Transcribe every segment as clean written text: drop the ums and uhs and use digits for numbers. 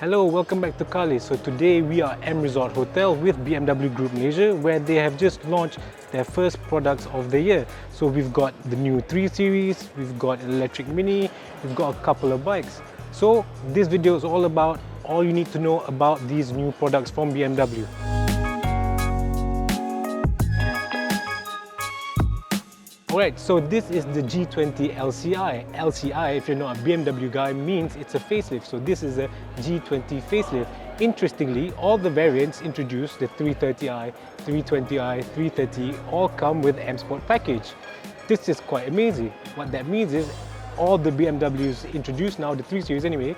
Hello, welcome back to Carlist. So today we are M Resort Hotel with BMW Group Malaysia, where they have just launched their first products of the year. So we've got the new 3 Series, we've got an electric Mini, we've got a couple of bikes. So this video is all about all you need to know about these new products from BMW. Alright, so this is the G20 LCI. LCI, if you're not a BMW guy, means it's a facelift. So this is a G20 facelift. Interestingly, all the variants introduced, the 330i, 320i, 330, all come with M Sport package. This is quite amazing. What that means is all the BMWs introduced now, the 3 Series anyway,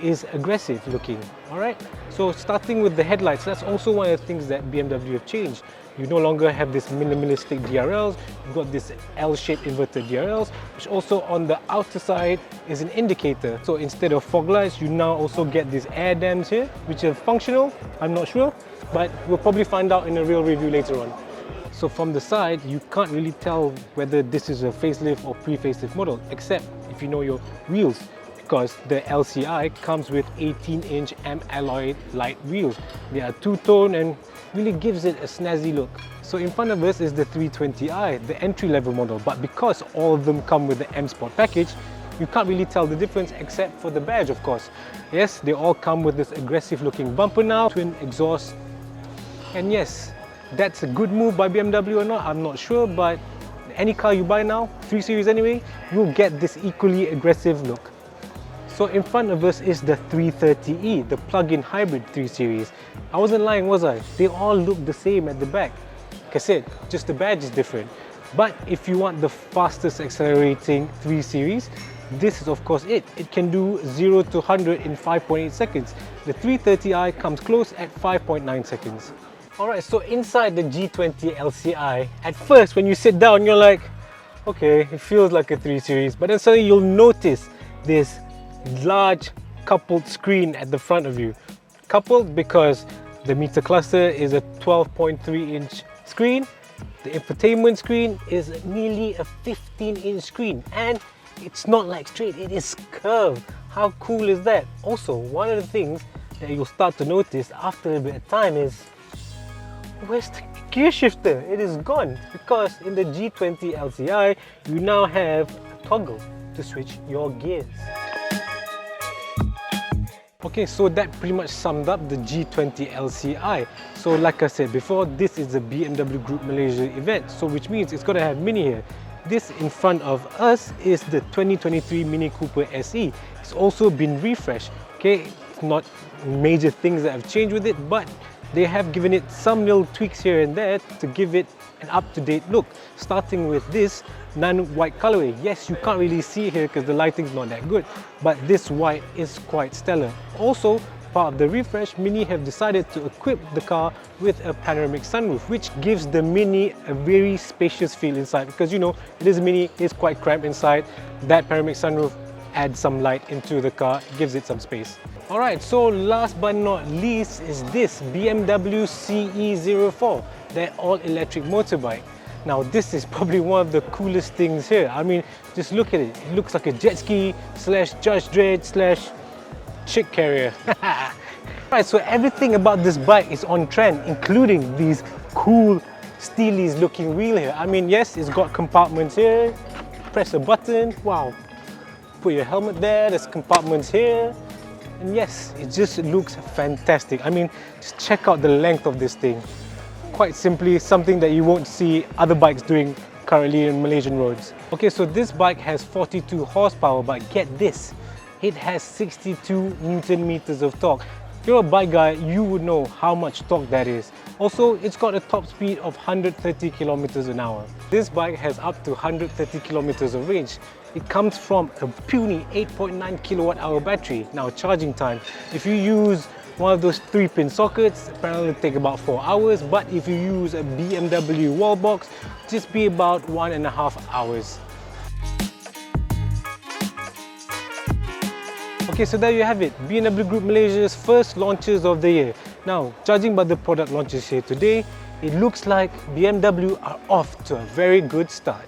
is aggressive looking. Alright, so starting with the headlights, that's also one of the things that BMW have changed. You no longer have this minimalistic DRLs, you've got this L-shaped inverted DRLs, which also on the outer side is an indicator. So instead of fog lights, you now also get these air dams here, which are functional, I'm not sure, but we'll probably find out in a real review later on. So from the side, you can't really tell whether this is a facelift or pre-facelift model, except if you know your wheels, because the LCI comes with 18-inch M-alloy light wheels. They are two-tone and really gives it a snazzy look. So in front of us is the 320i, the entry-level model, but because all of them come with the M Sport package, you can't really tell the difference except for the badge, of course. Yes, they all come with this aggressive-looking bumper now, twin exhaust, and yes, that's a good move by BMW or not, I'm not sure, but any car you buy now, 3 Series anyway, you'll get this equally aggressive look. So in front of us is the 330e, the plug-in hybrid 3 Series. I wasn't lying, was I? They all look the same at the back. Like I said, just the badge is different. But if you want the fastest accelerating 3 Series, this is of course it. It can do 0 to 100 in 5.8 seconds. The 330i comes close at 5.9 seconds. Alright, so inside the G20 LCI, at first when you sit down, you're like, okay, it feels like a 3 Series, but then suddenly you'll notice this large coupled screen at the front of you. Coupled because the meter cluster is a 12.3-inch screen, the infotainment screen is nearly a 15-inch screen, and it's not like straight, it is curved. How cool is that? Also, one of the things that you'll start to notice after a bit of time is, where's the gear shifter? It is gone, because in the G20 LCI you now have a toggle to switch your gears. Okay, so that pretty much summed up the G20 LCI. So like I said before, this is the BMW Group Malaysia event, so which means it's got to have Mini here. This in front of us is the 2023 Mini Cooper SE. It's also been refreshed. Okay, it's not major things that have changed with it, but they have given it some little tweaks here and there to give it an up-to-date look, starting with this non-white colorway. Yes, you can't really see it here because the lighting's not that good, but this white is quite stellar. Also, part of the refresh, Mini have decided to equip the car with a panoramic sunroof, which gives the Mini a very spacious feel inside, because you know, it is a Mini, it's quite cramped inside. That panoramic sunroof adds some light into the car, gives it some space. Alright, so last but not least is this BMW CE-04, their all-electric motorbike. Now this is probably one of the coolest things here. I mean, just look at it. It looks like a jet ski slash Judge Dredd slash chick carrier. Right, so everything about this bike is on trend, including these cool steelies looking wheel here. I mean, yes, it's got compartments here. Press a button, wow. Put your helmet there, there's compartments here. And yes, it just looks fantastic. I mean, just check out the length of this thing. Quite simply, something that you won't see other bikes doing currently in Malaysian roads. Okay, so this bike has 42 horsepower, but get this, it has 62 Newton meters of torque. If you're a bike guy, you would know how much torque that is. Also, it's got a top speed of 130 kilometers an hour. This bike has up to 130 kilometers of range. It comes from a puny 8.9 kilowatt hour battery. Now, charging time, if you use one of those 3-pin sockets, apparently it'll take about 4 hours, but if you use a BMW wall box, just be about 1.5 hours. Okay, so there you have it, BMW Group Malaysia's first launches of the year. Now, judging by the product launches here today, it looks like BMW are off to a very good start.